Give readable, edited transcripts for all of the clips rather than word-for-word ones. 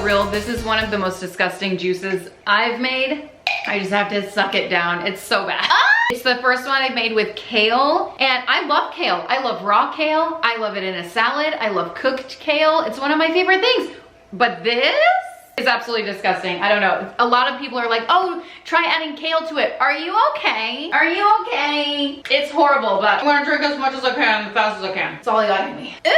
real, this is one of the most disgusting juices I've made. I just have to suck it down. It's so bad. It's the first one I've made with kale, and I love kale. I love raw kale. I love it in a salad. I love cooked kale. It's one of my favorite things. But this is absolutely disgusting. I don't know. A lot of people are like, oh, try adding kale to it. Are you okay? Are you okay? It's horrible, but I'm gonna drink as much as I can, as fast as I can. That's all I got in me. Ooh!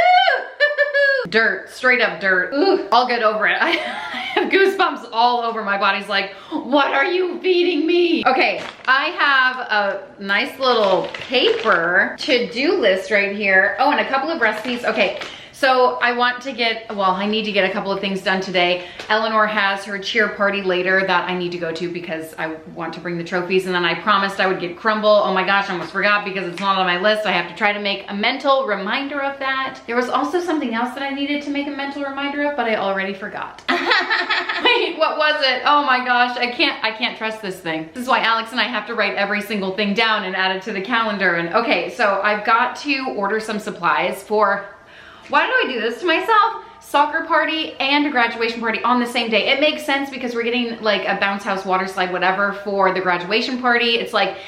Dirt, straight up dirt. Ooh, I'll get over it. I have goosebumps all over my body's like, what are you feeding me? Okay, I have a nice little paper to-do list right here. Oh, and a couple of recipes. Okay. So I want to get, well, I need to get a couple of things done today. Eleanor has her cheer party later that I need to go to because I want to bring the trophies, and then I promised I would get crumble. Oh my gosh, I almost forgot because it's not on my list. I have to try to make a mental reminder of that. There was also something else that I needed to make a mental reminder of, but I already forgot. Wait, what was it? Oh my gosh, I can't trust this thing. This is why Alex and I have to write every single thing down and add it to the calendar. And okay, so I've got to order some supplies for, why do I do this to myself? Soccer party and a graduation party on the same day. It makes sense because we're getting like a bounce house, water slide, whatever for the graduation party. It's like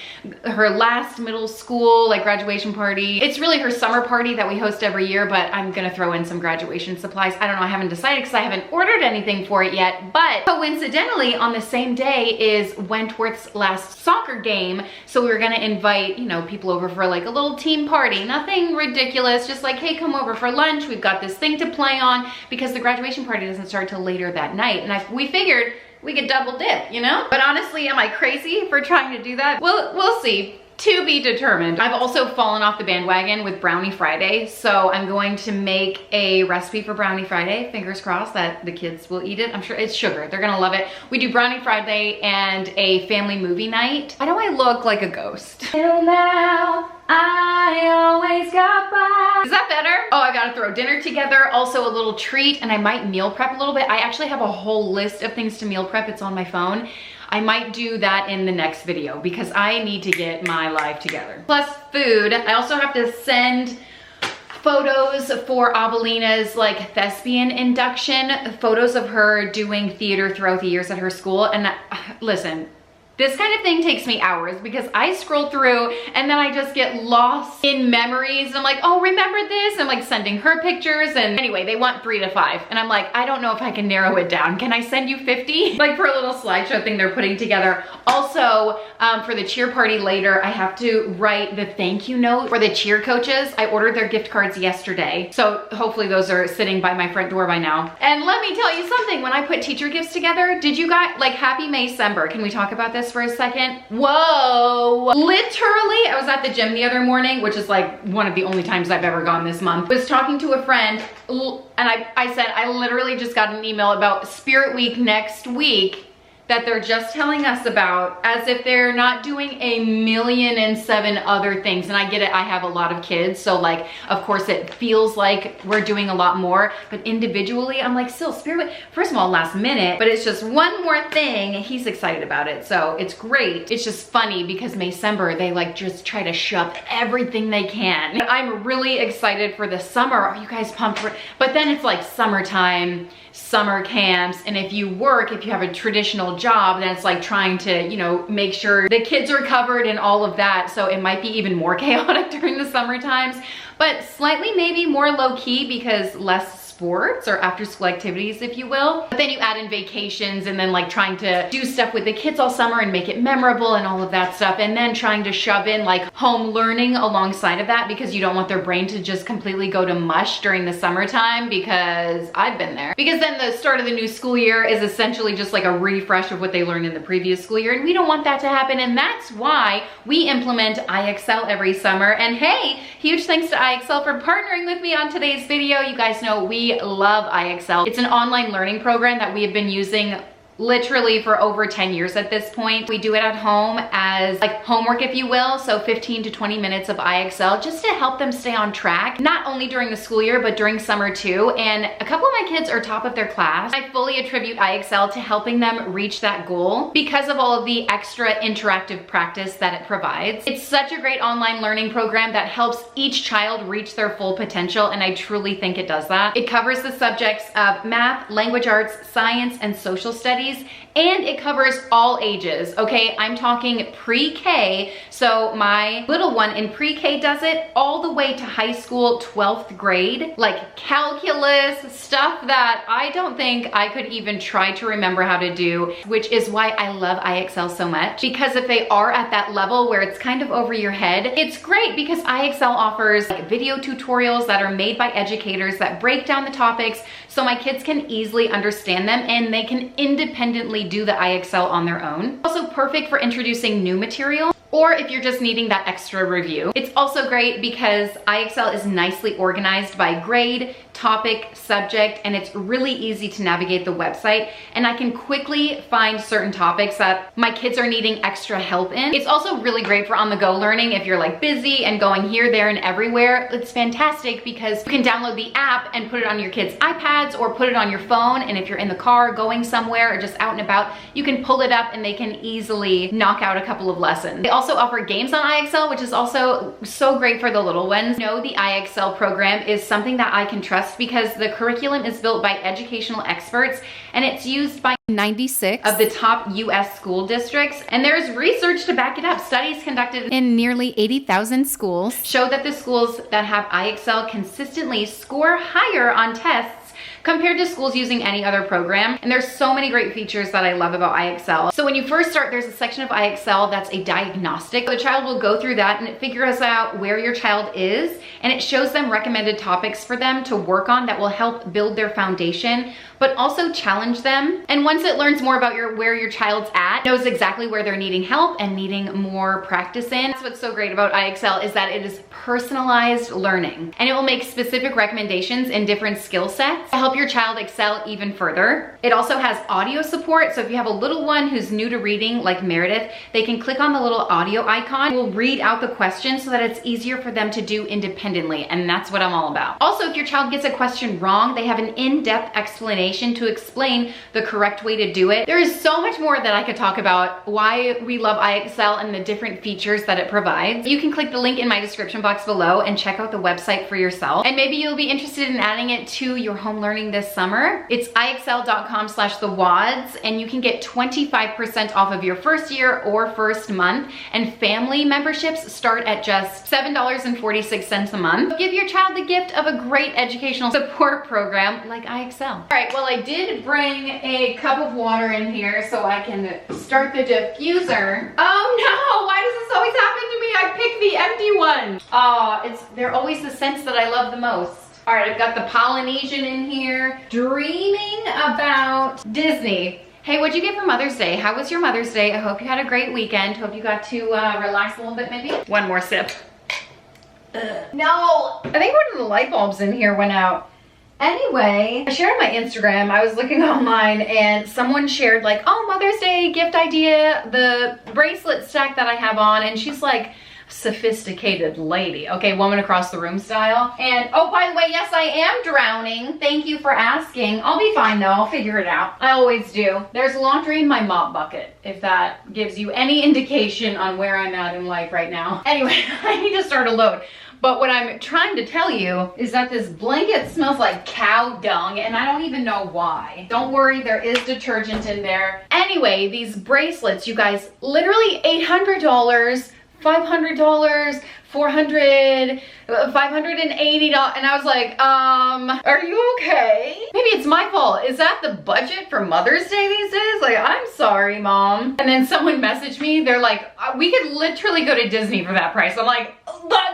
her last middle school like graduation party. It's really her summer party that we host every year, but I'm gonna throw in some graduation supplies. I don't know, I haven't decided because I haven't ordered anything for it yet, but coincidentally on the same day is Wentworth's last soccer game. So we were gonna invite, you know, people over for like a little team party. Nothing ridiculous, just like, hey, come over for lunch. We've got this thing to play on, because the graduation party doesn't start till later that night. And we figured we could double dip, you know? But honestly, am I crazy for trying to do that? We'll see. To be determined. I've also fallen off the bandwagon with Brownie Friday, so I'm going to make a recipe for Brownie Friday. Fingers crossed that the kids will eat it. I'm sure it's sugar. They're gonna love it. We do Brownie Friday and a family movie night. Why do I look like a ghost? Till now, I always got by. Is that better? Oh, I gotta throw dinner together. Also a little treat, and I might meal prep a little bit. I actually have a whole list of things to meal prep. It's on my phone. I might do that in the next video because I need to get my life together. Plus food. I also have to send photos for Avelina's like thespian induction, photos of her doing theater throughout the years at her school. And listen, this kind of thing takes me hours because I scroll through and then I just get lost in memories. And I'm like, oh, remember this? I'm like sending her pictures. And anyway, they want 3 to 5. And I'm like, I don't know if I can narrow it down. Can I send you 50? Like for a little slideshow thing they're putting together. Also, for the cheer party later, I have to write the thank you note for the cheer coaches. I ordered their gift cards yesterday. So hopefully those are sitting by my front door by now. And let me tell you something, when I put teacher gifts together, did you guys, like happy May-cember. Can we talk about this for a second? Whoa, literally, I was at the gym the other morning, which is like one of the only times I've ever gone this month. Was talking to a friend and I said, I literally just got an email about Spirit Week next week that they're just telling us about, as if they're not doing 1,000,007 other things. And I get it, I have a lot of kids, so like, of course it feels like we're doing a lot more, but individually, I'm like, still, Spirit Week, first of all, last minute, but it's just one more thing, and he's excited about it, so it's great. It's just funny because May-cember, they like just try to shove everything they can. I'm really excited for the summer. Are you guys pumped for it? But then it's like summertime, summer camps, and if you work, if you have a traditional job, then it's like trying to, you know, make sure the kids are covered and all of that. So it might be even more chaotic during the summer times, but slightly maybe more low-key because less sports or after school activities, if you will. But then you add in vacations and then like trying to do stuff with the kids all summer and make it memorable and all of that stuff. And then trying to shove in like home learning alongside of that because you don't want their brain to just completely go to mush during the summertime, because I've been there. Because then the start of the new school year is essentially just like a refresh of what they learned in the previous school year. And we don't want that to happen. And that's why we implement IXL every summer. And hey, huge thanks to IXL for partnering with me on today's video. You guys know we love IXL. It's an online learning program that we have been using literally for over 10 years at this point. We do it at home as like homework, if you will. So 15 to 20 minutes of IXL just to help them stay on track, not only during the school year, but during summer too. And a couple of my kids are top of their class. I fully attribute IXL to helping them reach that goal because of all of the extra interactive practice that it provides. It's such a great online learning program that helps each child reach their full potential, and I truly think it does that. It covers the subjects of math, language arts, science, and social studies, and it covers all ages, okay? I'm talking pre-K, so my little one in pre-K does it all the way to high school 12th grade, like calculus, stuff that I don't think I could even try to remember how to do, which is why I love IXL so much, because if they are at that level where it's kind of over your head, it's great because IXL offers like video tutorials that are made by educators that break down the topics so my kids can easily understand them and they can independently do the IXL on their own. Also perfect for introducing new material, or if you're just needing that extra review. It's also great because IXL is nicely organized by grade, topic, subject, and it's really easy to navigate the website, and I can quickly find certain topics that my kids are needing extra help in. It's also really great for on-the-go learning if you're like busy and going here, there, and everywhere. It's fantastic because you can download the app and put it on your kids' iPads or put it on your phone, and if you're in the car going somewhere or just out and about, you can pull it up and they can easily knock out a couple of lessons. They also offer games on IXL, which is also so great for the little ones. You know, the IXL program is something that I can trust because the curriculum is built by educational experts and it's used by 96 of the top US school districts, and there's research to back it up. Studies conducted in nearly 80,000 schools show that the schools that have IXL consistently score higher on tests compared to schools using any other program. And there's so many great features that I love about IXL. So when you first start, there's a section of IXL that's a diagnostic. The child will go through that and it figures out where your child is, and it shows them recommended topics for them to work on that will help build their foundation, but also challenge them. And once it learns more about where your child's at, knows exactly where they're needing help and needing more practice in. That's what's so great about IXL is that it is personalized learning, and it will make specific recommendations in different skill sets to help your child excel even further. It also has audio support, so if you have a little one who's new to reading like Meredith, they can click on the little audio icon. It will read out the question so that it's easier for them to do independently, and that's what I'm all about. Also, if your child gets a question wrong, they have an in-depth explanation to explain the correct way to do it. There is so much more that I could talk about why we love IXL and the different features that it provides. You can click the link in my description box below and check out the website for yourself, and maybe you'll be interested in adding it to your home learning this summer. It's IXL.com/thewads, and you can get 25% off of your first year or first month, and family memberships start at just $7.46 a month. Give your child the gift of a great educational support program like IXL. All right, well, I did bring a cup of water in here so I can start the diffuser. Oh no, why does this always happen to me? I picked the empty one. They're always the scents that I love the most. All right, I've got the Polynesian in here. Dreaming about Disney. Hey, what'd you get for Mother's Day? How was your Mother's Day? I hope you had a great weekend. Hope you got to relax a little bit maybe. One more sip. No, I think one of the light bulbs in here went out. Anyway, I shared on my Instagram, I was looking online and someone shared like, oh, Mother's Day gift idea, the bracelet stack that I have on, and she's like, sophisticated lady. Okay, woman across the room style. And oh, by the way, yes, I am drowning. Thank you for asking. I'll be fine though, I'll figure it out. I always do. There's laundry in my mop bucket, if that gives you any indication on where I'm at in life right now. Anyway, I need to start a load. But what I'm trying to tell you is that this blanket smells like cow dung, and I don't even know why. Don't worry, there is detergent in there. Anyway, these bracelets, you guys, literally $800, $500, $400, $580, and I was like, are you okay? Maybe it's my fault. Is that the budget for Mother's Day these days? Like, I'm sorry, Mom. And then someone messaged me, they're like, we could literally go to Disney for that price. I'm like,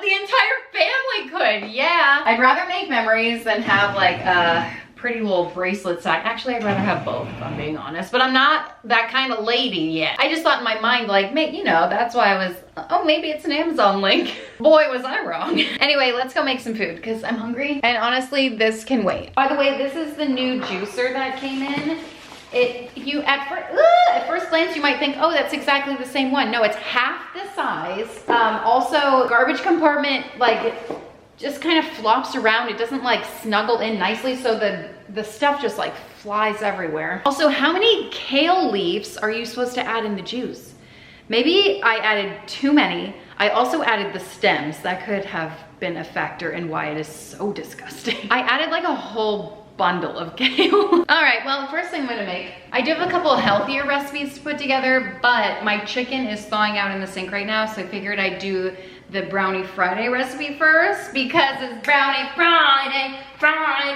the entire family could, yeah. I'd rather make memories than have like a pretty little bracelet sack. Actually, I'd rather have both, if I'm being honest, but I'm not that kind of lady yet. I just thought in my mind, like, you know, that's why I was, oh, maybe it's an Amazon link. Boy, was I wrong. Anyway, let's go make some food because I'm hungry. And honestly, this can wait. By the way, this is the new juicer that came in. At first glance, you might think, oh, that's exactly the same one. No, it's half the size. Also, garbage compartment, like, just kind of flops around. It doesn't like snuggle in nicely, so the stuff just like flies everywhere. Also, how many kale leaves are you supposed to add in the juice? Maybe I added too many. I also added the stems. That could have been a factor in why it is so disgusting. I added like a whole bundle of kale. All right, well, the first thing I'm gonna make, I do have a couple of healthier recipes to put together, but my chicken is thawing out in the sink right now, so I figured I'd do the Brownie Friday recipe first because it's Brownie Friday.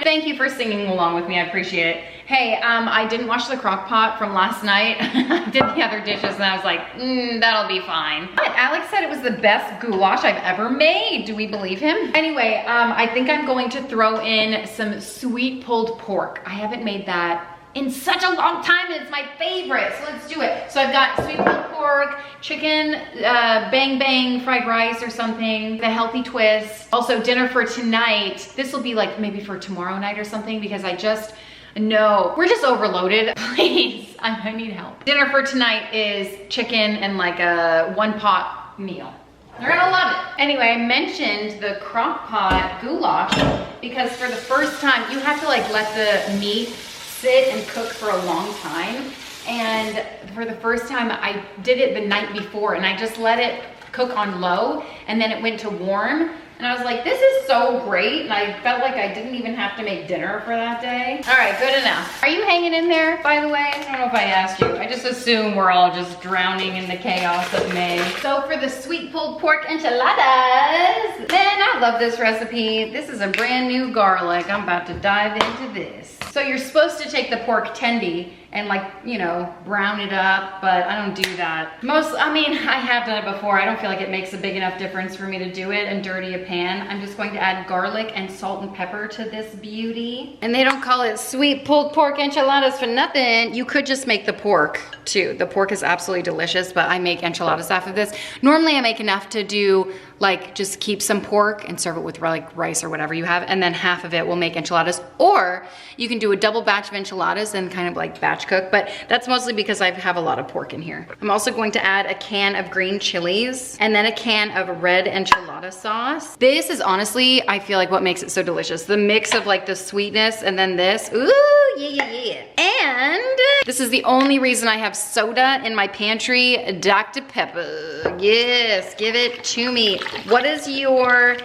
Thank you for singing along with me, I appreciate it. Hey, I didn't wash the crock pot from last night. I did the other dishes and I was like, that'll be fine. But Alex said it was the best goulash I've ever made. Do we believe him? Anyway, I think I'm going to throw in some sweet pulled pork. I haven't made that in such a long time, and it's my favorite, so let's do it. So I've got sweet pulled pork, chicken, bang bang fried rice or something, the healthy twist. Also dinner for tonight. This will be like maybe for tomorrow night or something because no, we're just overloaded. Please, I need help. Dinner for tonight is chicken and like a one pot meal. You're gonna love it. Anyway, I mentioned the crock pot goulash because for the first time, you have to like let the meat sit and cook for a long time. And for the first time, I did it the night before and I just let it cook on low and then it went to warm. And I was like, this is so great. And I felt like I didn't even have to make dinner for that day. All right, good enough. Are you hanging in there, by the way? I don't know if I asked you. I just assume we're all just drowning in the chaos of May. So for the sweet pulled pork enchiladas, man, I love this recipe. This is a brand new garlic. I'm about to dive into this. So you're supposed to take the pork tendy and like, you know, brown it up, but I don't do that. I have done it before. I don't feel like it makes a big enough difference for me to do it and dirty a pan. I'm just going to add garlic and salt and pepper to this beauty. And they don't call it sweet pulled pork enchiladas for nothing. You could just make the pork too. The pork is absolutely delicious, but I make enchiladas off of this. Normally I make enough to do like just keep some pork and serve it with like rice or whatever you have, and then half of it will make enchiladas. Or you can do a double batch of enchiladas and kind of like batch cook, but that's mostly because I have a lot of pork in here. I'm also going to add a can of green chilies and then a can of red enchilada sauce. This is honestly, I feel like what makes it so delicious. The mix of like the sweetness and then this, ooh, yeah. And this is the only reason I have soda in my pantry, Dr. Pepper. Yes, give it to me. What is your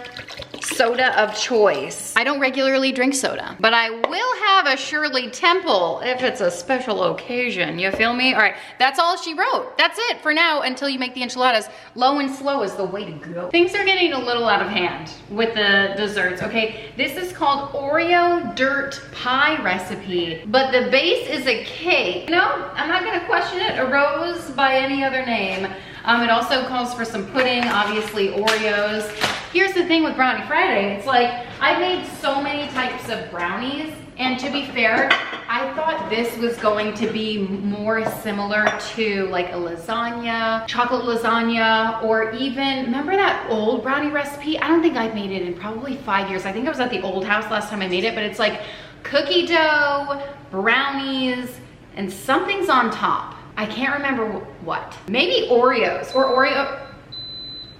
soda of choice? I don't regularly drink soda, but I will have a Shirley Temple if it's a special occasion. You feel me? All right, that's all she wrote. That's it for now until you make the enchiladas. Low and slow is the way to go. Things are getting a little out of hand with the desserts, okay? This is called Oreo dirt pie recipe, but the base is a cake. No, I'm not gonna question it. A rose by any other name. It also calls for some pudding, obviously Oreos. Here's the thing with Brownie Friday. It's like, I made so many types of brownies, and to be fair, I thought this was going to be more similar to like a lasagna, chocolate lasagna, or even, remember that old brownie recipe? I don't think I've made it in probably 5 years. I think I was at the old house last time I made it, but it's like cookie dough, brownies, and something's on top. I can't remember what. Maybe Oreos or Oreo.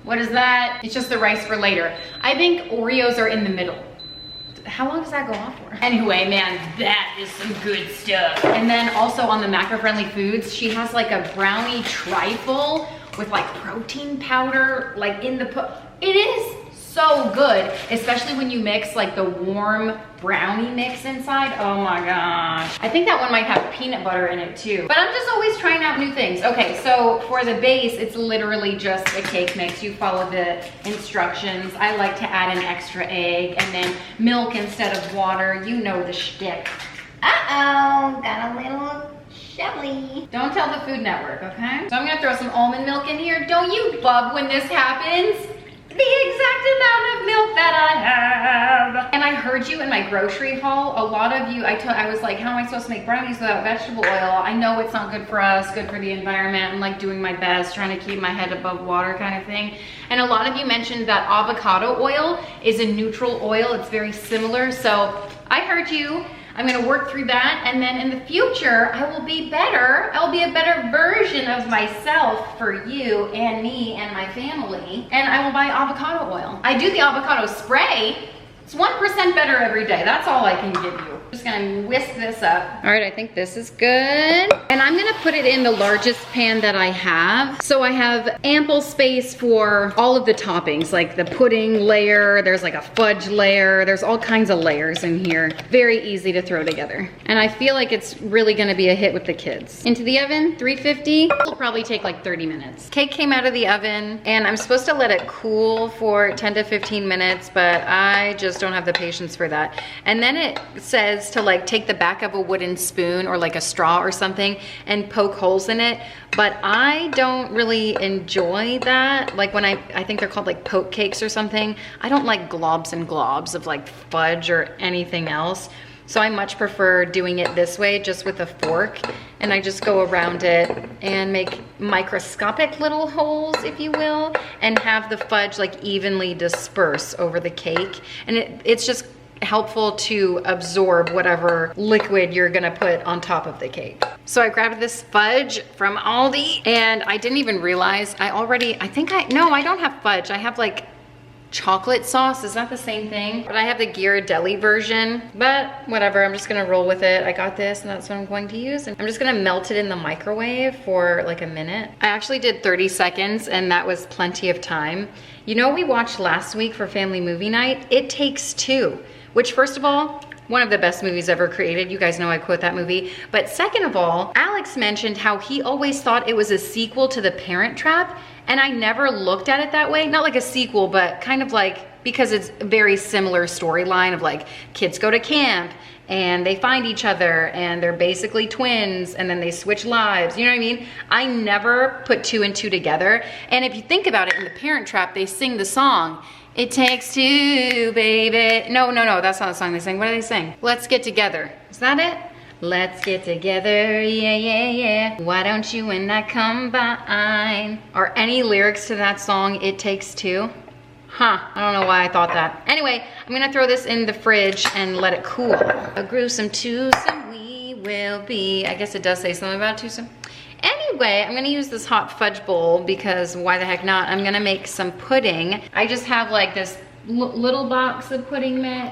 What is that? It's just the rice for later. I think Oreos are in the middle. How long does that go on for? Anyway, man, that is some good stuff. And then also on the macro-friendly foods, she has like a brownie trifle with like protein powder, like in the it is so good, especially when you mix like the warm brownie mix inside. Oh my gosh. I think that one might have peanut butter in it too. But I'm just always trying out new things. Okay, so for the base, it's literally just a cake mix. You follow the instructions. I like to add an extra egg and then milk instead of water. You know the shtick. Uh-oh, got a little Shelly. Don't tell the Food Network, okay? So I'm gonna throw some almond milk in here. Don't you love when this happens? The exact amount of milk that I have. And I heard you in my grocery haul. A lot of you, I was like, how am I supposed to make brownies without vegetable oil? I know it's not good for us, good for the environment. I'm like doing my best, trying to keep my head above water kind of thing. And a lot of you mentioned that avocado oil is a neutral oil. It's very similar. So I heard you. I'm gonna work through that, and then in the future, I will be better. I will be a better version of myself for you and me and my family, and I will buy avocado oil. I do the avocado spray. It's 1% better every day. That's all I can give you. Just gonna whisk this up. All right, I think this is good. And I'm gonna put it in the largest pan that I have. So I have ample space for all of the toppings, like the pudding layer, there's like a fudge layer, there's all kinds of layers in here. Very easy to throw together. And I feel like it's really gonna be a hit with the kids. Into the oven, 350. It'll probably take like 30 minutes. Cake came out of the oven, and I'm supposed to let it cool for 10 to 15 minutes, but I just don't have the patience for that. And then it says to like take the back of a wooden spoon or like a straw or something and poke holes in it, but I don't really enjoy that. Like when I think they're called like poke cakes or something. I don't like globs and globs of like fudge or anything else. So I much prefer doing it this way, just with a fork, and I just go around it and make microscopic little holes, if you will, and have the fudge like evenly disperse over the cake. And it's just helpful to absorb whatever liquid you're gonna put on top of the cake. So I grabbed this fudge from Aldi, and I didn't even realize no, I don't have fudge. I have like chocolate sauce. Is that the same thing? But I have the Ghirardelli version, but whatever, I'm just gonna roll with it. I got this, and that's what I'm going to use. And I'm just gonna melt it in the microwave for like a minute. I actually did 30 seconds, and that was plenty of time. You know what we watched last week for family movie night? It Takes Two, which, first of all, one of the best movies ever created. You guys know I quote that movie. But second of all, Alex mentioned how he always thought it was a sequel to The Parent Trap, and I never looked at it that way. Not like a sequel, but kind of like, because it's a very similar storyline of like kids go to camp and they find each other and they're basically twins and then they switch lives. You know what I mean? I never put two and two together. And if you think about it, in The Parent Trap, they sing the song, "It takes two, baby." No, that's not the song they sing. What do they sing? "Let's get together." Is that it? Let's get together, yeah, yeah, yeah. Why don't you and I combine? Are any lyrics to that song, "It Takes Two"? Huh, I don't know why I thought that. Anyway, I'm gonna throw this in the fridge and let it cool. A gruesome twosome we will be. I guess it does say something about twosome. Anyway, I'm gonna use this hot fudge bowl because why the heck not? I'm gonna make some pudding. I just have like this little box of pudding mix.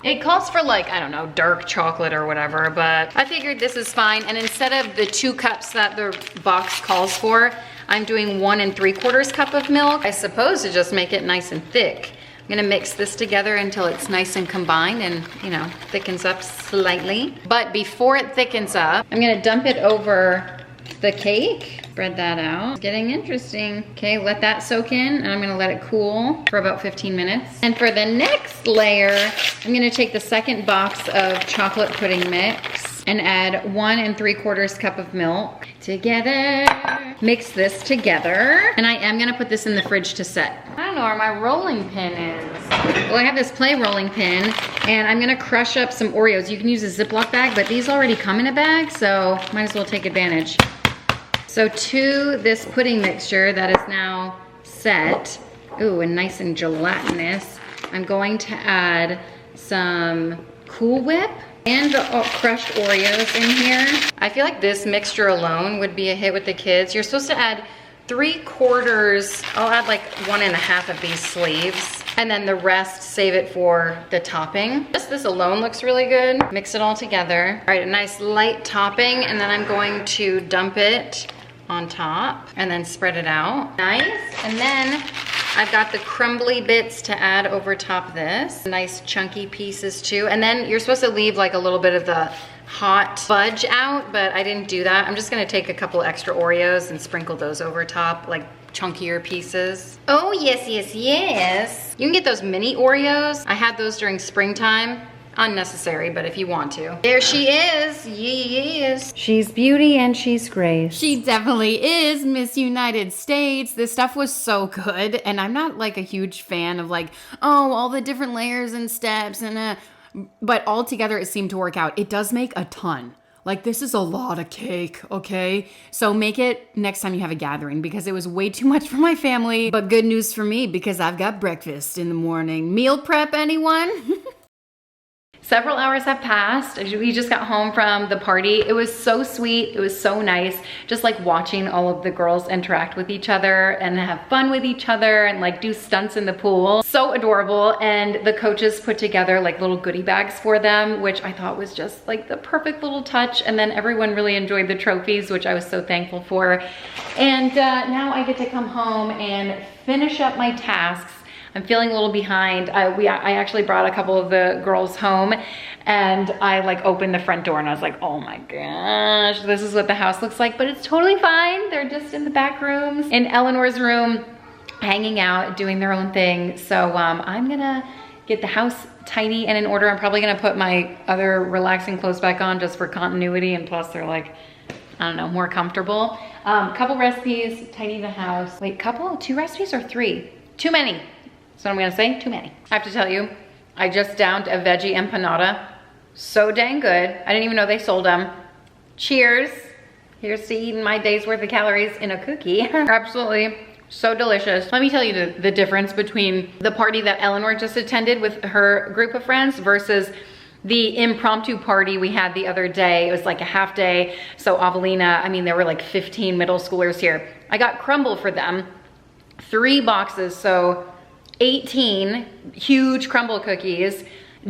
It calls for like, I don't know, dark chocolate or whatever, but I figured this is fine. And instead of the 2 cups that the box calls for, I'm doing 1 3/4 cup of milk. I suppose to just make it nice and thick. I'm gonna mix this together until it's nice and combined and, you know, thickens up slightly. But before it thickens up, I'm gonna dump it over the cake. Spread that out. It's getting interesting. Okay, let that soak in, and I'm gonna let it cool for about 15 minutes. And for the next layer, I'm gonna take the second box of chocolate pudding mix and add 1 3/4 cup of milk together. Mix this together, and I am gonna put this in the fridge to set. I don't know where my rolling pin is. Well, I have this play rolling pin, and I'm gonna crush up some Oreos. You can use a Ziploc bag, but these already come in a bag, so might as well take advantage. So to this pudding mixture that is now set, ooh, and nice and gelatinous, I'm going to add some Cool Whip and the crushed Oreos in here. I feel like this mixture alone would be a hit with the kids. You're supposed to add 3/4, I'll add like 1.5 of these sleeves, and then the rest save it for the topping. Just this alone looks really good. Mix it all together. All right, a nice light topping, and then I'm going to dump it on top and then spread it out. Nice. And then I've got the crumbly bits to add over top of this. Nice chunky pieces too. And then you're supposed to leave like a little bit of the hot fudge out, but I didn't do that. I'm just gonna take a couple extra Oreos and sprinkle those over top, like chunkier pieces. Oh, yes, yes, yes. You can get those mini Oreos. I had those during springtime. Unnecessary, but if you want to. There she is, yes. She's beauty and she's grace. She definitely is Miss United States. This stuff was so good, and I'm not like a huge fan of like, oh, all the different layers and steps, and but all together it seemed to work out. It does make a ton. Like, this is a lot of cake, okay? So make it next time you have a gathering, because it was way too much for my family, but good news for me because I've got breakfast in the morning. Meal prep, anyone? Several hours have passed. We just got home from the party. It was so sweet. It was so nice. Just like watching all of the girls interact with each other and have fun with each other and like do stunts in the pool. So adorable. And the coaches put together like little goodie bags for them, which I thought was just like the perfect little touch. And then everyone really enjoyed the trophies, which I was so thankful for. And now I get to come home and finish up my tasks. I'm feeling a little behind. I actually brought a couple of the girls home and I like opened the front door and I was like, oh my gosh, this is what the house looks like, but it's totally fine. They're just in the back rooms, in Eleanor's room, hanging out, doing their own thing. So I'm gonna get the house tidy and in order. I'm probably gonna put my other relaxing clothes back on just for continuity, and plus they're like, I don't know, more comfortable. Couple recipes, tidy the house. Wait, two recipes or three? Too many. That's what I'm gonna say, too many. I have to tell you, I just downed a veggie empanada. So dang good. I didn't even know they sold them. Cheers. Here's to eating my day's worth of calories in a cookie. Absolutely so delicious. Let me tell you the difference between the party that Eleanor just attended with her group of friends versus the impromptu party we had the other day. It was like a half day. So Avelina, I mean, there were like 15 middle schoolers here. I got crumble for them, 3 boxes, so 18 huge crumble cookies,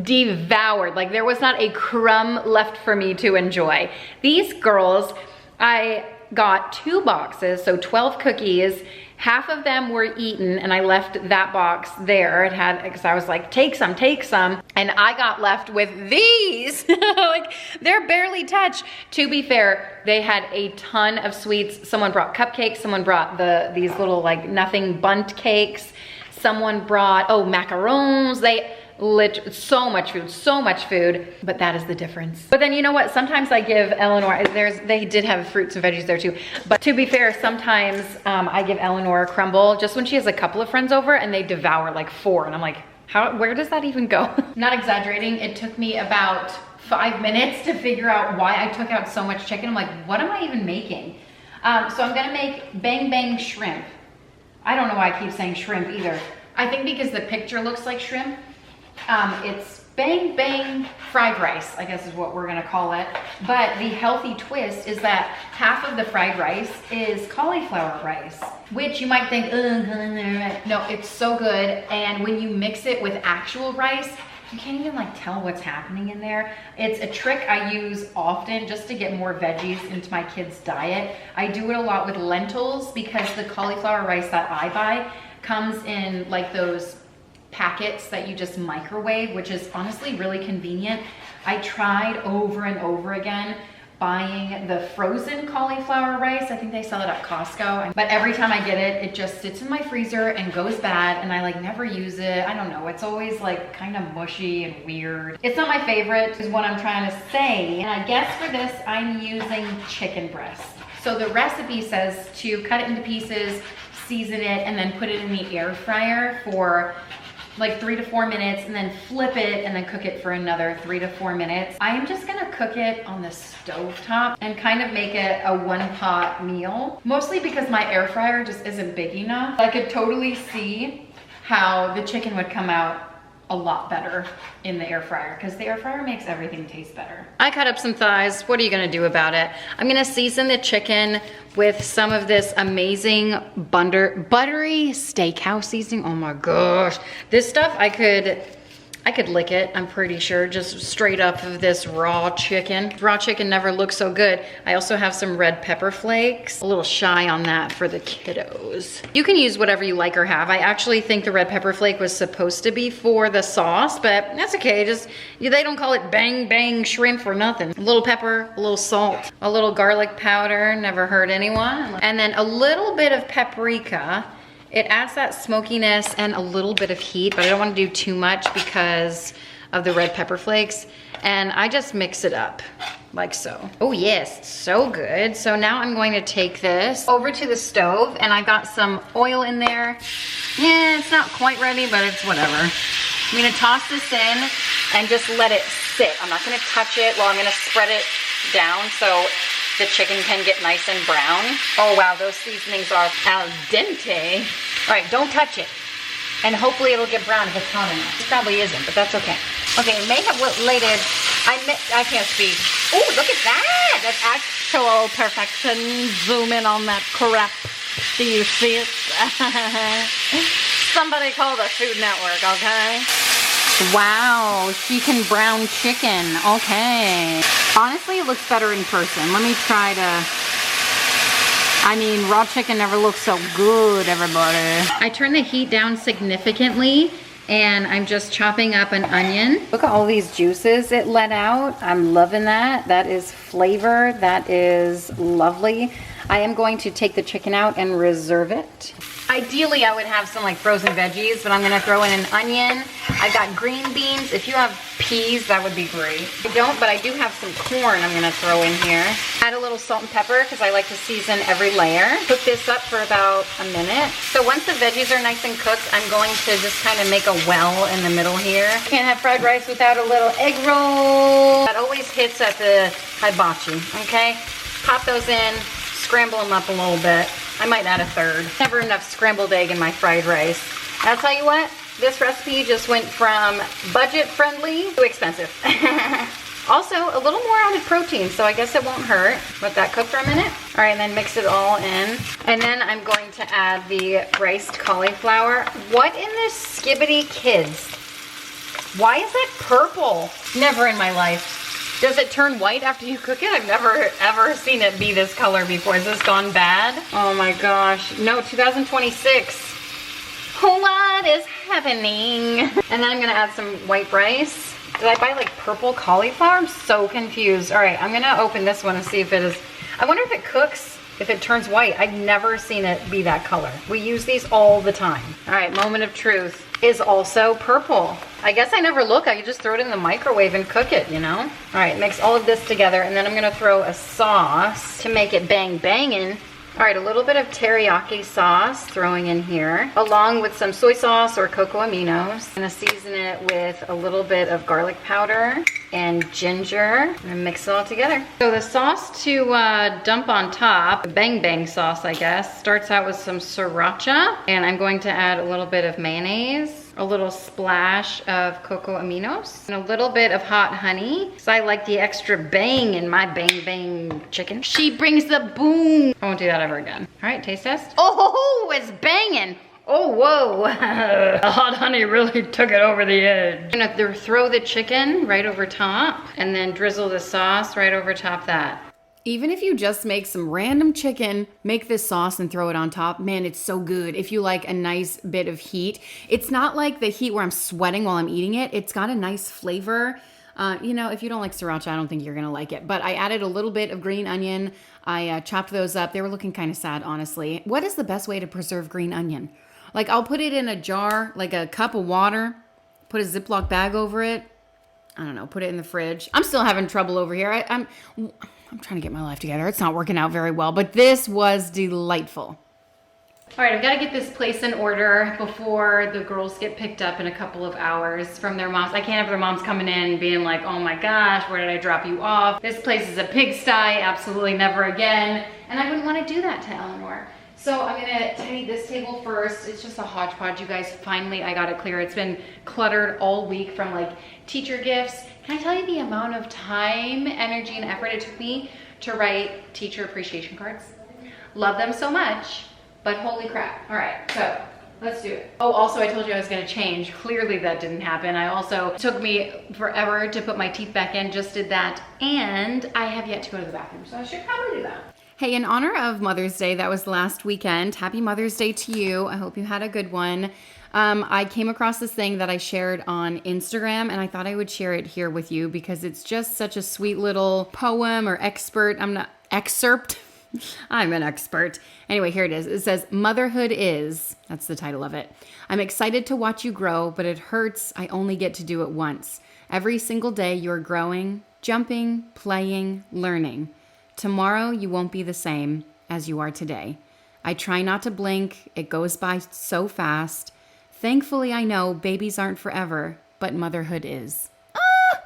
devoured. Like there was not a crumb left for me to enjoy. These girls, I got 2 boxes, so 12 cookies. Half of them were eaten and I left that box there. It had, because I was like, take some. And I got left with these. Like they're barely touched. To be fair, they had a ton of sweets. Someone brought cupcakes. Someone brought these little like nothing bunt cakes. Someone brought, macarons. They so much food, but that is the difference. But then you know what? Sometimes I give Eleanor, they did have fruits and veggies there too. But to be fair, sometimes I give Eleanor a crumble just when she has a couple of friends over and they devour like 4. And I'm like, where does that even go? Not exaggerating. It took me about 5 minutes to figure out why I took out so much chicken. I'm like, what am I even making? So I'm gonna make bang bang shrimp. I don't know why I keep saying shrimp either. I think because the picture looks like shrimp. It's bang bang fried rice, I guess is what we're gonna call it. But the healthy twist is that half of the fried rice is cauliflower rice, which you might think, no, it's so good. And when you mix it with actual rice, you can't even like tell what's happening in there. It's a trick I use often just to get more veggies into my kids' diet. I do it a lot with lentils because the cauliflower rice that I buy comes in like those packets that you just microwave, which is honestly really convenient. I tried over and over again buying the frozen cauliflower rice. I think they sell it at Costco, but every time I get it, it just sits in my freezer and goes bad and I like never use it. I don't know, it's always like kind of mushy and weird. It's not my favorite is what I'm trying to say. And I guess for this, I'm using chicken breast. So the recipe says to cut it into pieces, season it, and then put it in the air fryer for like 3 to 4 minutes and then flip it and then cook it for another 3 to 4 minutes. I am just gonna cook it on the stovetop and kind of make it a 1-pot meal, mostly because my air fryer just isn't big enough. I could totally see how the chicken would come out a lot better in the air fryer because the air fryer makes everything taste better. I cut up some thighs. What are you gonna do about it? I'm gonna season the chicken with some of this amazing buttery steakhouse seasoning. Oh my gosh. This stuff, I could lick it, I'm pretty sure, just straight up of this raw chicken. Raw chicken never looks so good. I also have some red pepper flakes. A little shy on that for the kiddos. You can use whatever you like or have. I actually think the red pepper flake was supposed to be for the sauce, but that's okay. They don't call it bang bang shrimp for nothing. A little pepper, a little salt, a little garlic powder, never hurt anyone. And then a little bit of paprika. It adds that smokiness and a little bit of heat, but I don't want to do too much because of the red pepper flakes. And I just mix it up like so. Oh yes, so good. So now I'm going to take this over to the stove and I got some oil in there. Yeah, it's not quite ready, but it's whatever. I'm gonna toss this in and just let it sit. I'm not gonna touch it. Well, I'm gonna spread it down so the chicken can get nice and brown. Oh wow, those seasonings are al dente. All right, don't touch it. And hopefully it'll get brown if it's hot enough. It probably isn't, but that's okay. Okay, may have related. I can't speak. Oh, look at that. That's actual perfection. Zoom in on that crap. Do you see it? Somebody call the Food Network, okay? Wow, chicken brown chicken. Okay. Honestly, it looks better in person. Let me try to... I mean, raw chicken never looks so good, everybody. I turned the heat down significantly, and I'm just chopping up an onion. Look at all these juices it let out. I'm loving that. That is flavor. That is lovely. I am going to take the chicken out and reserve it. Ideally, I would have some like frozen veggies, but I'm gonna throw in an onion. I've got green beans. If you have peas, that would be great. I don't, but I do have some corn I'm gonna throw in here. Add a little salt and pepper because I like to season every layer. Cook this up for about a minute. So once the veggies are nice and cooked, I'm going to just kind of make a well in the middle here. Can't have fried rice without a little egg roll. That always hits at the hibachi, okay? Pop those in, scramble them up a little bit. I might add a third. Never enough scrambled egg in my fried rice. I'll tell you what, this recipe just went from budget friendly to expensive. Also, a little more added protein, so I guess it won't hurt. Let that cook for a minute. All right, and then mix it all in. And then I'm going to add the riced cauliflower. What in this skibbity kids? Why is it purple? Never in my life. Does it turn white after you cook it? I've never ever seen it be this color before. Has this gone bad? Oh my gosh. No, 2026. What is happening? And then I'm gonna add some white rice. Did I buy like purple cauliflower? I'm so confused. All right, I'm gonna open this one and see if it is. I wonder if it cooks, if it turns white. I've never seen it be that color. We use these all the time. All right, moment of truth. Is also purple. I guess I never look. I can just throw it in the microwave and cook it, you know? All right, mix all of this together, and then I'm gonna throw a sauce to make it bang banging. All right, a little bit of teriyaki sauce throwing in here, along with some soy sauce or cocoa aminos. I'm gonna season it with a little bit of garlic powder and ginger, and mix it all together. So the sauce to dump on top, bang bang sauce I guess, starts out with some sriracha, and I'm going to add a little bit of mayonnaise, a little splash of cocoa aminos, and a little bit of hot honey, because I like the extra bang in my bang bang chicken. She brings the boom. I won't do that ever again. All right, taste test. Oh, it's banging. Oh, whoa. The hot honey really took it over the edge. I'm gonna throw the chicken right over top and then drizzle the sauce right over top that. Even if you just make some random chicken, make this sauce and throw it on top, man, it's so good. If you like a nice bit of heat, it's not like the heat where I'm sweating while I'm eating it. It's got a nice flavor. You know, if you don't like sriracha, I don't think you're gonna like it. But I added a little bit of green onion. I chopped those up. They were looking kind of sad, honestly. What is the best way to preserve green onion? Like, I'll put it in a jar, like a cup of water, put a Ziploc bag over it. I don't know, put it in the fridge. I'm still having trouble over here. I'm trying to get my life together. It's not working out very well, but this was delightful. All right, I've got to get this place in order before the girls get picked up in a couple of hours from their moms. I can't have their moms coming in being like, oh my gosh, where did I drop you off? This place is a pigsty, absolutely never again. And I wouldn't want to do that to Eleanor. So I'm gonna tidy this table first. It's just a hodgepodge, you guys. Finally, I got it clear. It's been cluttered all week from like teacher gifts. Can I tell you the amount of time, energy, and effort it took me to write teacher appreciation cards? Love them so much, but holy crap. All right, so let's do it. Oh, also I told you I was gonna change. Clearly that didn't happen. I also took me forever to put my teeth back in, just did that. And I have yet to go to the bathroom, so I should probably do that. Hey, in honor of Mother's Day, that was last weekend. Happy Mother's Day to you. I hope you had a good one. I came across this thing that I shared on Instagram, and I thought I would share it here with you because it's just such a sweet little poem or excerpt. I'm an expert. Anyway, here it is. It says, "Motherhood is," that's the title of it. "I'm excited to watch you grow, but it hurts I only get to do it once. Every single day you're growing, jumping, playing, learning. Tomorrow you won't be the same as you are today. I try not to blink. It goes by so fast. Thankfully, I know babies aren't forever, but motherhood is." Ah!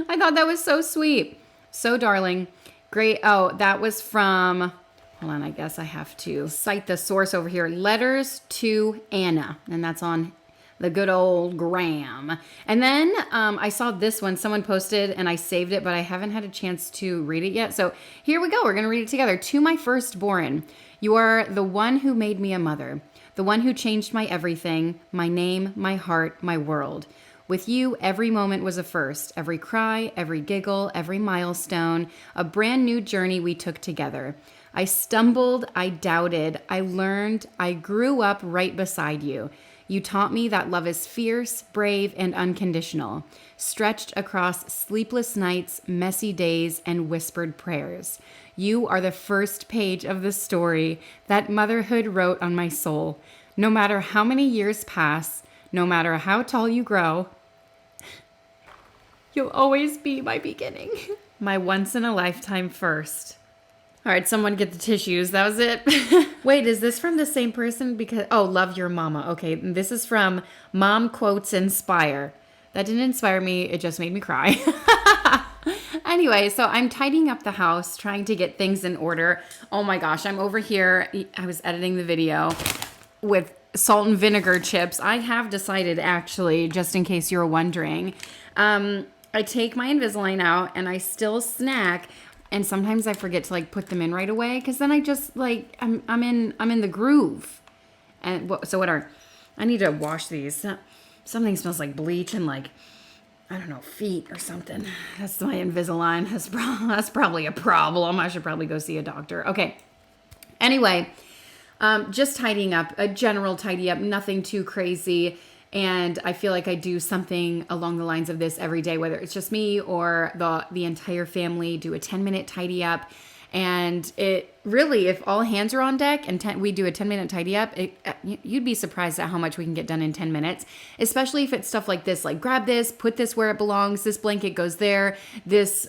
I thought that was so sweet. So darling. Great. Oh, that was from, hold on, I guess I have to cite the source over here. Letters to Anna. And that's on the good old gram. And then I saw this one someone posted and I saved it, but I haven't had a chance to read it yet. So here we go. We're going to read it together. To my firstborn, you are the one who made me a mother, the one who changed my everything, my name, my heart, my world. With you, every moment was a first, every cry, every giggle, every milestone, a brand new journey we took together. I stumbled, I doubted, I learned, I grew up right beside you. You taught me that love is fierce, brave, and unconditional, stretched across sleepless nights, messy days, and whispered prayers. You are the first page of the story that motherhood wrote on my soul. No matter how many years pass, no matter how tall you grow, you'll always be my beginning. My once-in-a-lifetime first. All right, someone get the tissues. That was it. Wait, is this from the same person? Because, oh, love your mama. Okay, this is from Mom Quotes Inspire. That didn't inspire me. It just made me cry. Anyway, so I'm tidying up the house, trying to get things in order. Oh my gosh, I'm over here. I was editing the video with salt and vinegar chips. I have decided, actually, just in case you're wondering, I take my Invisalign out and I still snack. And sometimes I forget to like put them in right away because then I just like I'm in the groove. And so whatever. I need to wash these. Something smells like bleach and like, I don't know, feet or something. That's my Invisalign. That's probably a problem. I should probably go see a doctor. Okay. Anyway, just tidying up, a general tidy up, nothing too crazy. And I feel like I do something along the lines of this every day, whether it's just me or the entire family, do a 10-minute tidy up. And it really, if all hands are on deck and we do a 10-minute tidy up, you'd be surprised at how much we can get done in 10 minutes, especially if it's stuff like this, like grab this, put this where it belongs. This blanket goes there. This,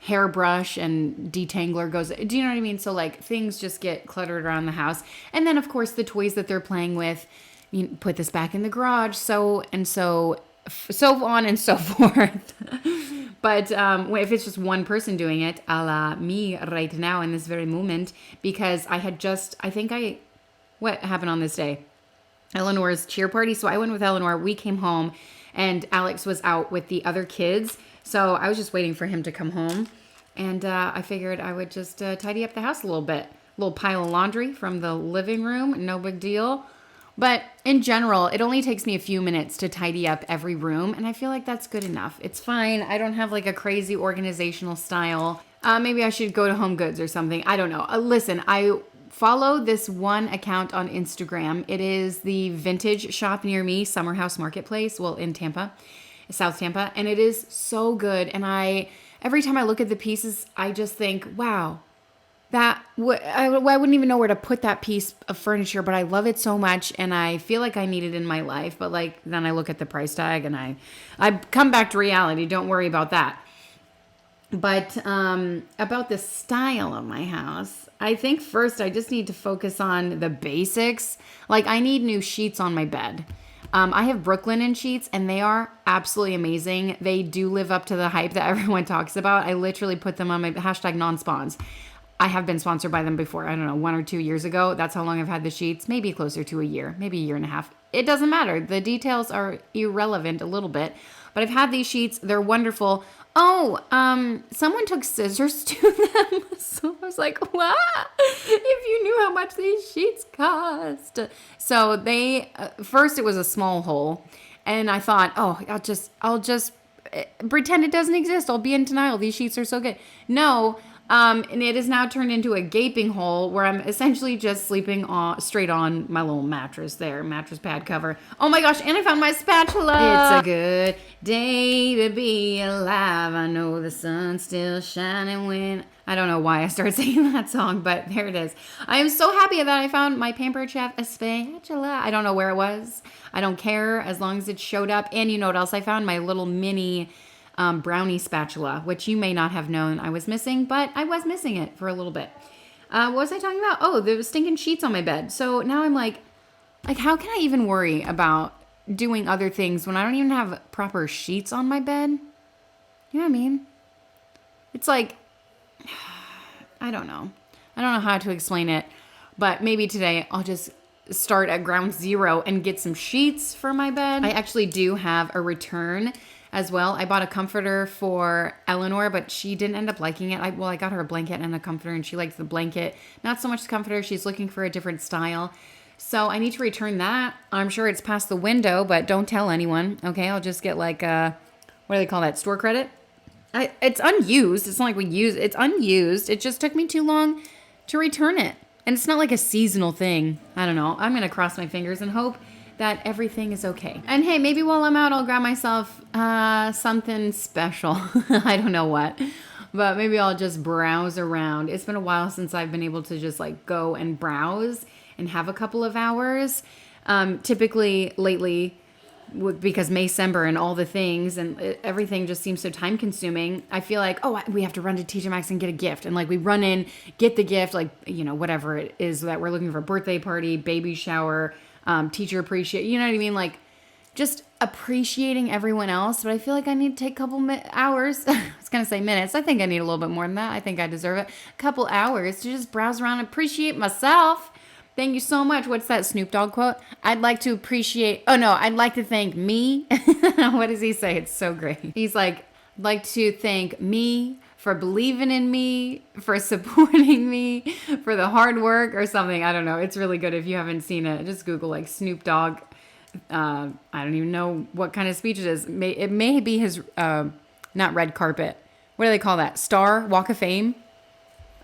hairbrush and detangler goes, do you know what I mean? So like things just get cluttered around the house. And then of course the toys that they're playing with, you put this back in the garage, so on and so forth. But if it's just one person doing it, a la me right now in this very moment, because what happened on this day? Eleanor's cheer party. So I went with Eleanor. We came home and Alex was out with the other kids. So I was just waiting for him to come home. And I figured I would just tidy up the house a little bit. A little pile of laundry from the living room. No big deal. But in general, it only takes me a few minutes to tidy up every room, and I feel like that's good enough. It's fine. I don't have like a crazy organizational style. Maybe I should go to Home Goods or something. I don't know. Listen, I follow this one account on Instagram. It is the vintage shop near me, Summer House Marketplace, well, in Tampa, South Tampa, and it is so good. And every time I look at the pieces, I just think, wow. I wouldn't even know where to put that piece of furniture, but I love it so much and I feel like I need it in my life. But like, then I look at the price tag and I come back to reality. Don't worry about that. But about the style of my house, I think first I just need to focus on the basics. Like I need new sheets on my bed. I have Brooklinen sheets and they are absolutely amazing. They do live up to the hype that everyone talks about. I literally put them on my hashtag non-spawns. I have been sponsored by them before. I don't know, 1 or 2 years ago. That's how long I've had the sheets. Maybe closer to a year, maybe a year and a half. It doesn't matter. The details are irrelevant a little bit. But I've had these sheets. They're wonderful. Oh, someone took scissors to them. So I was like, what? If you knew how much these sheets cost. So they, first it was a small hole. And I thought, oh, I'll just pretend it doesn't exist. I'll be in denial. These sheets are so good. No. And it has now turned into a gaping hole where I'm essentially just sleeping straight on my little mattress pad cover. Oh my gosh, and I found my spatula. It's a good day to be alive. I know the sun's still shining when... I don't know why I started singing that song, but there it is. I am so happy that I found my Pampered Chef spatula. I don't know where it was. I don't care as long as it showed up. And you know what else I found? My little mini... brownie spatula, which you may not have known I was missing, but I was missing it for a little bit. What was I talking about? Oh, there was stinking sheets on my bed. So now I'm like, how can I even worry about doing other things when I don't even have proper sheets on my bed? You know what I mean? It's like, I don't know. I don't know how to explain it, but maybe today I'll just start at ground zero and get some sheets for my bed. I actually do have a return as well. I bought a comforter for Eleanor, but she didn't end up liking it. I got her a blanket and a comforter, and she likes the blanket, not so much the comforter. She's looking for a different style. So I need to return that. I'm sure it's past the window, but don't tell anyone. Okay, I'll just get like what do they call that? Store credit? It's unused. It's not like we use it. It's unused. It just took me too long to return it. And it's not like a seasonal thing. I don't know. I'm going to cross my fingers and hope that everything is okay. And hey, maybe while I'm out, I'll grab myself something special. I don't know what. But maybe I'll just browse around. It's been a while since I've been able to just like go and browse and have a couple of hours. Typically lately, because Maycember and all the things and everything just seems so time consuming. I feel like, we have to run to TJ Maxx and get a gift. And like we run in, get the gift, like, whatever it is that we're looking for, birthday party, baby shower, teacher appreciate, you know what I mean? Like just appreciating everyone else. But I feel like I need to take a couple hours. I was going to say minutes. I think I need a little bit more than that. I think I deserve it. A couple hours to just browse around and appreciate myself. Thank you so much. What's that Snoop Dogg quote? I'd like to thank me. What does he say? It's so great. He's like, I'd like to thank me for believing in me, for supporting me, for the hard work or something. I don't know. It's really good. If you haven't seen it, just Google like Snoop Dogg. I don't even know what kind of speech it is. It may be his, not red carpet. What do they call that? Star? Walk of Fame?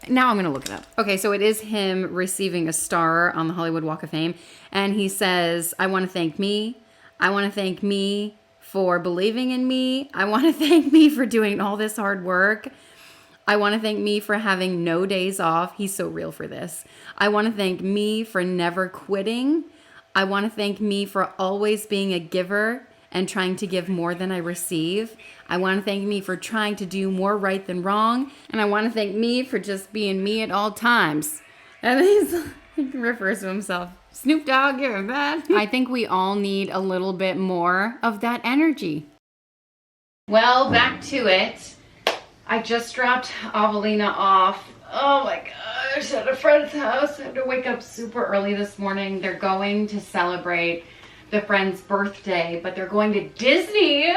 Now I'm going to look it up. Okay, so it is him receiving a star on the Hollywood Walk of Fame. And he says, I want to thank me. I want to thank me for believing in me. I want to thank me for doing all this hard work. I want to thank me for having no days off. He's so real for this. I want to thank me for never quitting. I want to thank me for always being a giver and trying to give more than I receive. I want to thank me for trying to do more right than wrong. And I want to thank me for just being me at all times. And he refers to himself. Snoop Dogg, you're bad. I think we all need a little bit more of that energy. Well, back to it. I just dropped Avelina off. Oh my gosh, at a friend's house. I had to wake up super early this morning. They're going to celebrate the friend's birthday, but they're going to Disney.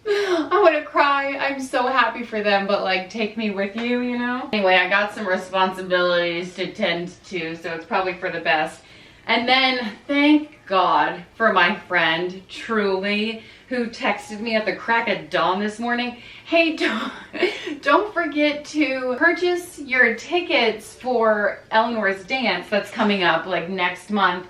I want to cry. I'm so happy for them, but like, take me with you, you know? Anyway, I got some responsibilities to tend to, so it's probably for the best. And then, thank God for my friend, Truly, who texted me at the crack of dawn this morning. Hey, don't forget to purchase your tickets for Eleanor's dance that's coming up like next month.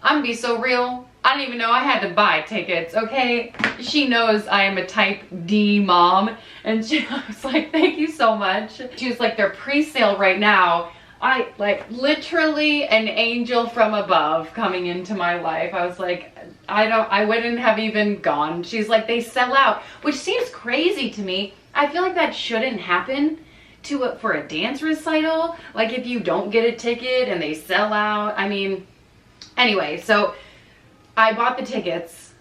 I'm gonna be so real. I didn't even know I had to buy tickets, okay? She knows I am a type D mom. And she was like, thank you so much. She was like, they're pre-sale right now. I like literally an angel from above coming into my life. I was like, I wouldn't have even gone. She's like, they sell out, which seems crazy to me. I feel like that shouldn't happen for a dance recital. Like if you don't get a ticket and they sell out. I mean, anyway, so I bought the tickets.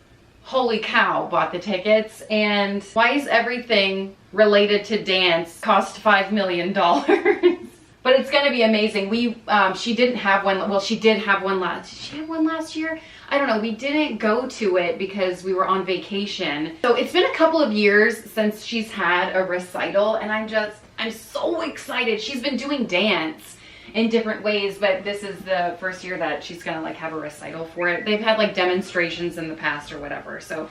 Holy cow, bought the tickets. And why is everything related to dance cost $5 million? But it's going to be amazing. She didn't have one. Well, she did have one last. Did she have one last year? I don't know. We didn't go to it because we were on vacation. So it's been a couple of years since she's had a recital, and I'm so excited. She's been doing dance in different ways, but this is the first year that she's gonna like have a recital for it. They've had like demonstrations in the past or whatever. So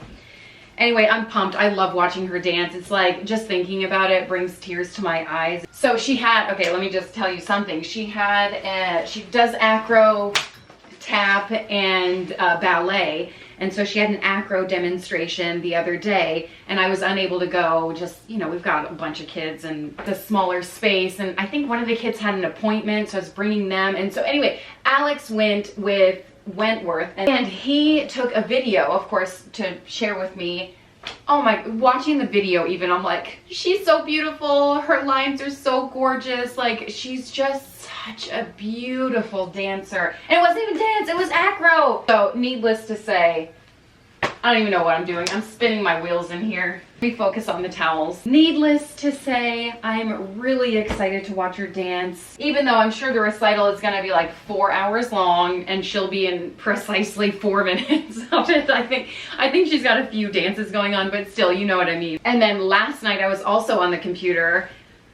anyway, I'm pumped. I love watching her dance. It's like, just thinking about it brings tears to my eyes. So she had, okay, let me just tell you something. She does acro, tap, and ballet. And so she had an acro demonstration the other day, and I was unable to go. Just, we've got a bunch of kids and the smaller space, and I think one of the kids had an appointment, so I was bringing them. And so anyway, Alex went with Wentworth, and he took a video, of course, to share with me. Oh my, watching the video even, I'm like, she's so beautiful. Her lines are so gorgeous. Like, she's just such a beautiful dancer. And it wasn't even dance, it was acro. So needless to say, I don't even know what I'm doing. I'm spinning my wheels in here. Let me focus on the towels. Needless to say, I'm really excited to watch her dance. Even though I'm sure the recital is gonna be like 4 hours long and she'll be in precisely 4 minutes of it. I think she's got a few dances going on, but still, you know what I mean. And then last night I was also on the computer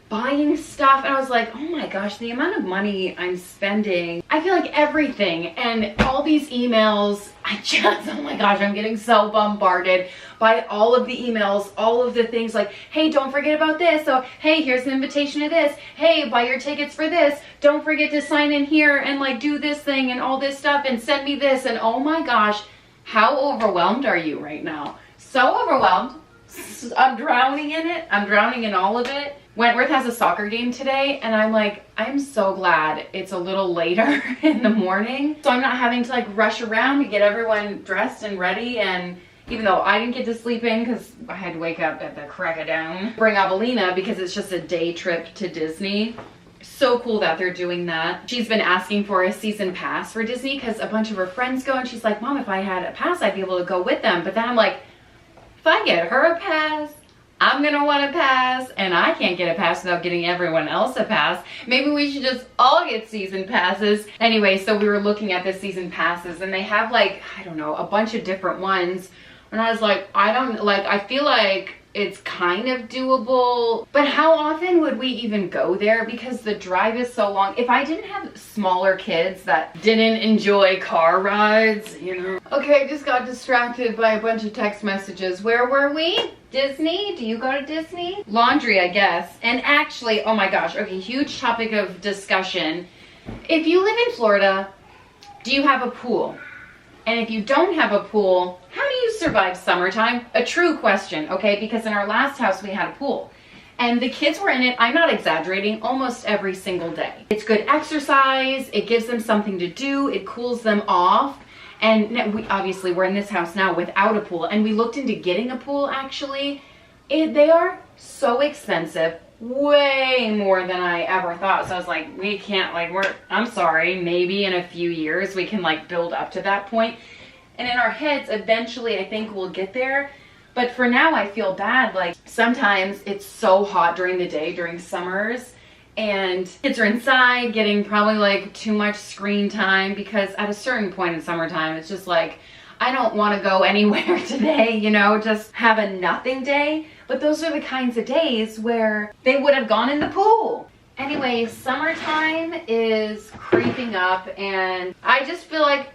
buying stuff and I was like, oh my gosh, the amount of money I'm spending. I feel like everything and all these emails, oh my gosh, I'm getting so bombarded by all of the emails, all of the things like, hey, don't forget about this. So, hey, here's an invitation to this. Hey, buy your tickets for this. Don't forget to sign in here and like do this thing and all this stuff and send me this. And oh my gosh, how overwhelmed are you right now? So overwhelmed. I'm drowning in it. I'm drowning in all of it. Wentworth has a soccer game today and I'm like, I'm so glad it's a little later in the morning. So I'm not having to like rush around to get everyone dressed and ready. And even though I didn't get to sleep in because I had to wake up at the crack of dawn, bring Avelina because it's just a day trip to Disney. So cool that they're doing that. She's been asking for a season pass for Disney because a bunch of her friends go and she's like, Mom, if I had a pass, I'd be able to go with them. But then I'm like, if I get her a pass, I'm gonna want a pass, and I can't get a pass without getting everyone else a pass. Maybe we should just all get season passes. Anyway, so we were looking at the season passes, and they have like, I don't know, a bunch of different ones. And I was like, I feel like it's kind of doable, but how often would we even go there? Because the drive is so long. If I didn't have smaller kids that didn't enjoy car rides, you know. Okay, I just got distracted by a bunch of text messages. Where were we? Disney? Do you go to Disney? Laundry, I guess. And actually, oh my gosh, okay, huge topic of discussion. If you live in Florida, do you have a pool? And if you don't have a pool, how do you survive summertime? A true question, okay? Because in our last house, we had a pool. And the kids were in it, I'm not exaggerating, almost every single day. It's good exercise, it gives them something to do, it cools them off. And obviously we're in this house now without a pool. And we looked into getting a pool actually. They are so expensive. Way more than I ever thought. So I was like, we can't, like, I'm sorry, maybe in a few years we can like build up to that point. And in our heads, eventually I think we'll get there. But for now I feel bad. Like sometimes it's so hot during the day, during summers, and kids are inside getting probably like too much screen time because at a certain point in summertime, it's just like, I don't want to go anywhere today, you know, just have a nothing day. But those are the kinds of days where they would have gone in the pool. Anyway, summertime is creeping up and I just feel like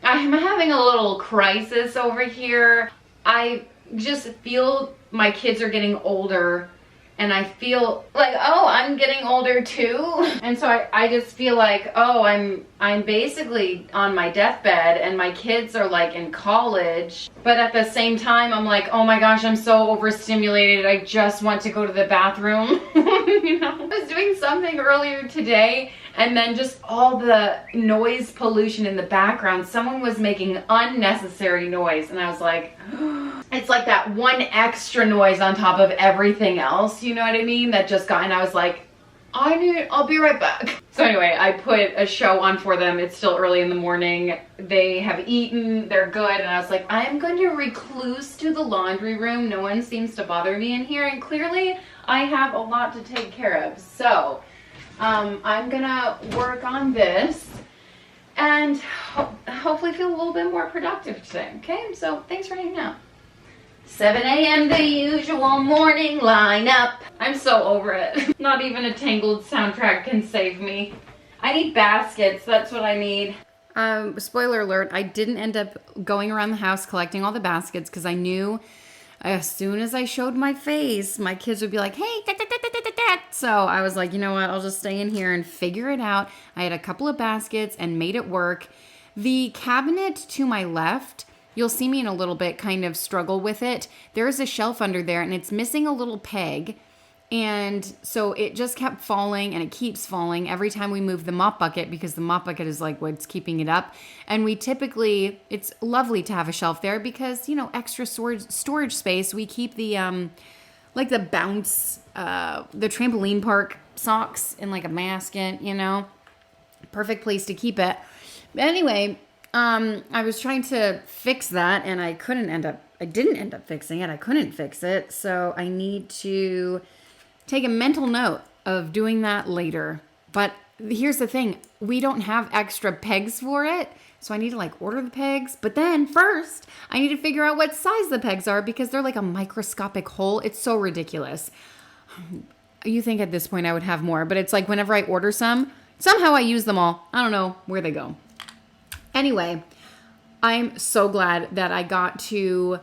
I'm having a little crisis over here. I just feel my kids are getting older and I feel like, oh, I'm getting older too. And so I just feel like, oh, I'm basically on my deathbed and my kids are like in college. But at the same time, I'm like, oh my gosh, I'm so overstimulated. I just want to go to the bathroom. You know, I was doing something earlier today and then just all the noise pollution in the background. Someone was making unnecessary noise and I was like, it's like that one extra noise on top of everything else, you know what I mean? That just got, and I was like, I'll be right back. So anyway, I put a show on for them. It's still early in the morning. They have eaten, they're good. And I was like, I'm going to recluse to the laundry room. No one seems to bother me in here. And clearly I have a lot to take care of. So I'm gonna work on this and hopefully feel a little bit more productive today. Okay, so thanks for hanging out. 7 a.m. the usual morning lineup. I'm so over it. Not even a Tangled soundtrack can save me. I need baskets, that's what I need. Spoiler alert, I didn't end up going around the house collecting all the baskets because I knew as soon as I showed my face, my kids would be like, hey, da, da, da, da, da, da. So I was like, you know what, I'll just stay in here and figure it out. I had a couple of baskets and made it work. The cabinet to my left, you'll see me in a little bit kind of struggle with it. There is a shelf under there and it's missing a little peg. And so it just kept falling and it keeps falling every time we move the mop bucket because the mop bucket is like what's keeping it up. And we typically, it's lovely to have a shelf there because, you know, extra storage space. We keep the, like the bounce, the trampoline park socks in like a basket, you know, perfect place to keep it. But anyway, I was trying to fix that and I didn't end up fixing it. I couldn't fix it. So I need to take a mental note of doing that later. But here's the thing. We don't have extra pegs for it. So I need to like order the pegs. But then first, I need to figure out what size the pegs are because they're like a microscopic hole. It's so ridiculous. You think at this point I would have more, but it's like whenever I order some, somehow I use them all. I don't know where they go. Anyway, I'm so glad that I got to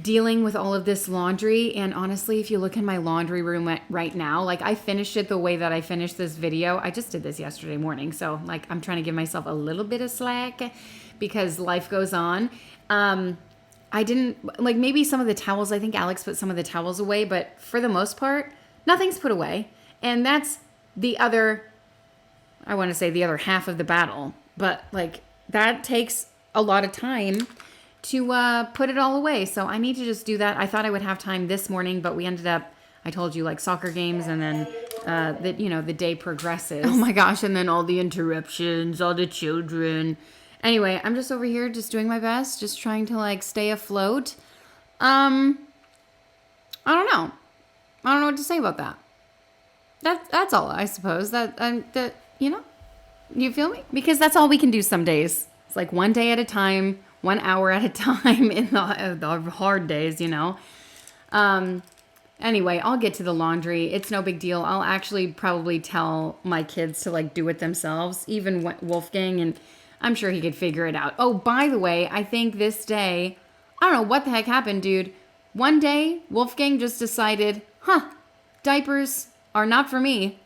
dealing with all of this laundry. And honestly, if you look in my laundry room right now, like I finished it the way that I finished this video. I just did this yesterday morning. So like I'm trying to give myself a little bit of slack because life goes on. I didn't like maybe some of the towels. I think Alex put some of the towels away, but for the most part, nothing's put away. And that's the other, I want to say the other half of the battle. But like that takes a lot of time to put it all away. So I need to just do that. I thought I would have time this morning, but we ended up, I told you, like soccer games and then the day progresses. Oh my gosh. And then all the interruptions, all the children. Anyway, I'm just over here just doing my best, just trying to like stay afloat. I don't know. I don't know what to say about that. That's all, I suppose. That you feel me? Because that's all we can do some days. It's like one day at a time, 1 hour at a time in the hard days, Anyway, I'll get to the laundry. It's no big deal. I'll actually probably tell my kids to like do it themselves, even Wolfgang, and I'm sure he could figure it out. Oh, by the way, I think this day, I don't know what the heck happened, dude. One day, Wolfgang just decided, diapers are not for me.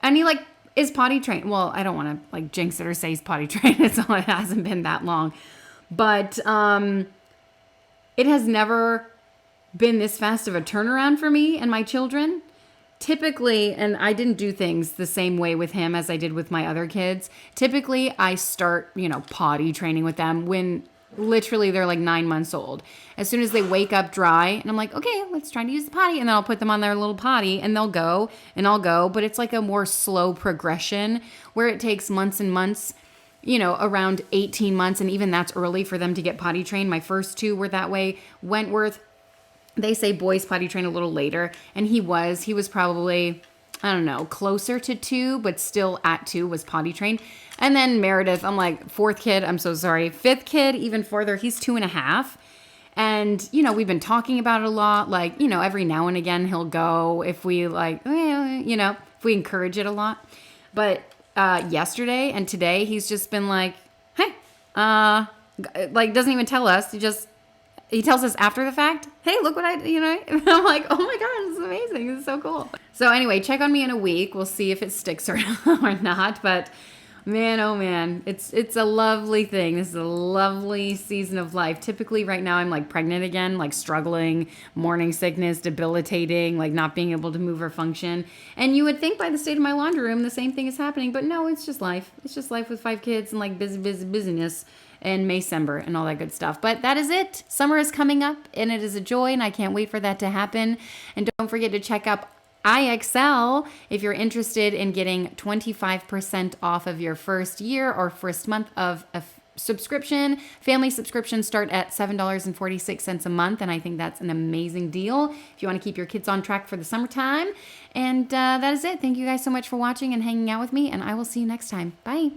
And he like is potty trained. Well, I don't want to like jinx it or say he's potty trained. It hasn't been that long. But it has never been this fast of a turnaround for me and my children. Typically, and I didn't do things the same way with him as I did with my other kids. Typically, I start, potty training with them when literally they're like 9 months old. As soon as they wake up dry, and I'm like, okay, let's try to use the potty. And then I'll put them on their little potty and they'll go and I'll go. But it's like a more slow progression where it takes months and months, around 18 months. And even that's early for them to get potty trained. My first two were that way. Wentworth, they say boys potty train a little later. And he was probably, I don't know, closer to 2, but still at 2 was potty trained. And then Meredith, I'm like, 4th kid, I'm so sorry. 5th kid, even further, he's 2.5. And, we've been talking about it a lot. Like, every now and again he'll go if we like, if we encourage it a lot. But yesterday and today, he's just been like, hey, like doesn't even tell us. He tells us after the fact, hey, look what and I'm like, oh my God, this is amazing. This is so cool. So anyway, check on me in a week. We'll see if it sticks or not. But man, oh man, it's a lovely thing. This is a lovely season of life. Typically right now I'm like pregnant again, like struggling, morning sickness, debilitating, like not being able to move or function. And you would think by the state of my laundry room, the same thing is happening. But no, it's just life. It's just life with 5 kids and like busyness. And Maycember and all that good stuff. But that is it. Summer is coming up and it is a joy and I can't wait for that to happen. And don't forget to check out IXL if you're interested in getting 25% off of your first year or first month of a subscription. Family subscriptions start at $7.46 a month. And I think that's an amazing deal if you want to keep your kids on track for the summertime. And that is it. Thank you guys so much for watching and hanging out with me. And I will see you next time. Bye.